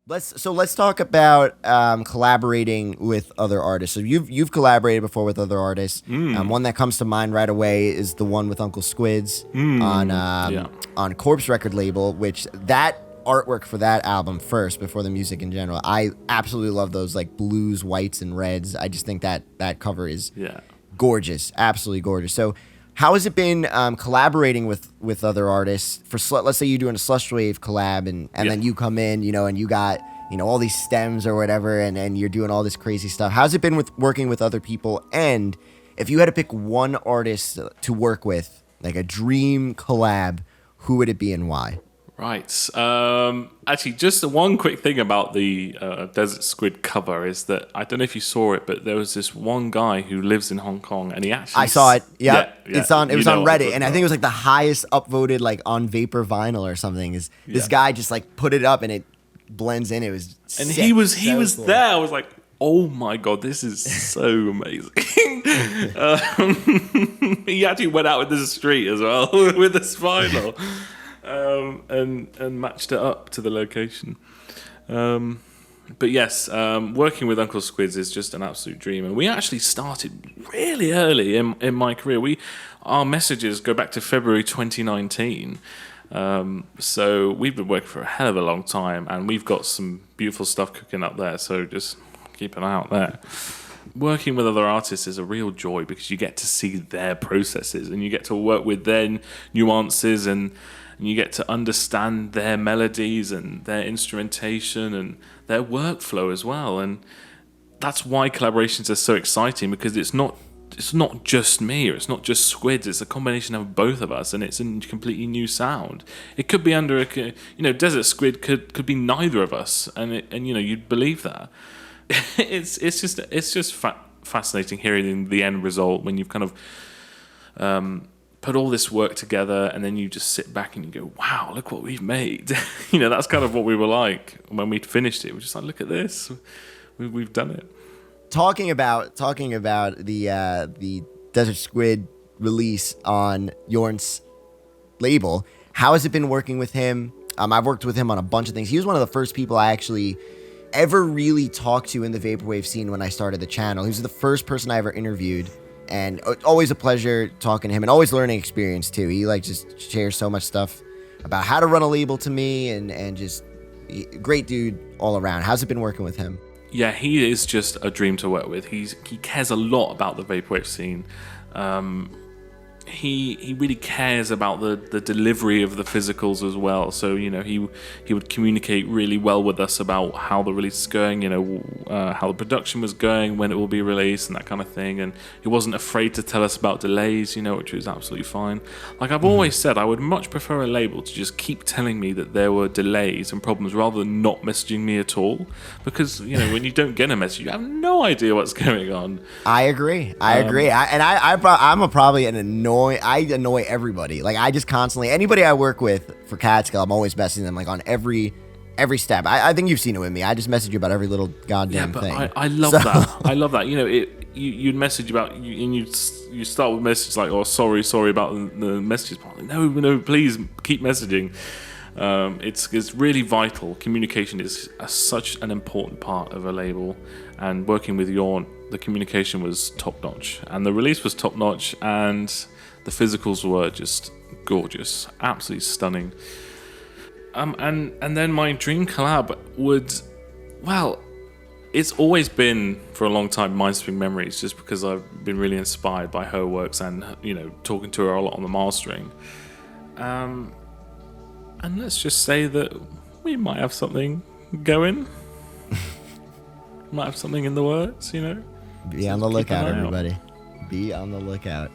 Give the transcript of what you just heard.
Let's talk about collaborating with other artists. So you've collaborated before with other artists. One that comes to mind right away is the one with Uncle Squids on Corpse record label, which that artwork for that album first before the music in general. I absolutely love those like blues, whites, and reds. I just think that cover is gorgeous, absolutely gorgeous. So how has it been collaborating with other artists? Let's say you're doing a Slushwave collab and then you come in, and you got, all these stems or whatever, and you're doing all this crazy stuff. How's it been with working with other people? And if you had to pick one artist to work with, like a dream collab, who would it be and why? Right. Actually, just the one quick thing about the Desert Squid cover is that I don't know if you saw it, but there was this one guy who lives in Hong Kong, and he actually I saw it. Yeah. It was on Reddit, and I think it was like the highest upvoted like on Vapor Vinyl or something. Is this guy just like put it up and it blends in? It was and sick. he was cool. there. I was like, oh my god, this is so amazing. He actually went out into the street as well with this vinyl. And matched it up to the location. But yes, working with Uncle Squids is just an absolute dream. And we actually started really early in my career. Our messages go back to February 2019. So we've been working for a hell of a long time, and we've got some beautiful stuff cooking up there. So just keep an eye out there. Working with other artists is a real joy because you get to see their processes and you get to work with their nuances and you get to understand their melodies and their instrumentation and their workflow as well. And that's why collaborations are so exciting, because it's not just me or it's not just Squids. It's a combination of both of us, and it's a completely new sound. It could be under Desert Squid could be neither of us, and you'd believe that. It's just fascinating hearing the end result when you've kind of put all this work together, and then you just sit back and you go, wow, look what we've made. That's kind of what we were like when we'd finished it. We're just like, look at this, we've done it. Talking about the Desert Squid release on Jorn's label, how has it been working with him? I've worked with him on a bunch of things. He was one of the first people I actually ever really talked to in the vaporwave scene when I started the channel. He was the first person I ever interviewed. And always a pleasure talking to him, and always learning experience too. He just shares so much stuff about how to run a label to me, and just great dude all around. How's it been working with him? Yeah, he is just a dream to work with. He cares a lot about the vaporwave scene. He really cares about the delivery of the physicals as well. So he would communicate really well with us about how the release is going, how the production was going, when it will be released, and that kind of thing. And he wasn't afraid to tell us about delays, which was absolutely fine. Like I've always said, I would much prefer a label to just keep telling me that there were delays and problems rather than not messaging me at all. Because when you don't get a message, you have no idea what's going on. I agree. I'm probably an I annoy everybody. Like I just constantly, anybody I work with for Catskill, I'm always messaging them like on every step. I think you've seen it with me. I just message you about every little goddamn thing. I love that. I love that. You'd message about, and you start with messages like, "Oh, sorry about the messages." No, please keep messaging. It's really vital. Communication is such an important part of a label, and working with Jorn, the communication was top notch, and the release was top notch, and the physicals were just gorgeous, absolutely stunning. And then my dream collab it's always been for a long time Mindspring Memories, just because I've been really inspired by her works and talking to her a lot on the mastering. And let's just say that we might have something going. Might have something in the works, Be on the lookout, everybody. Be on the lookout.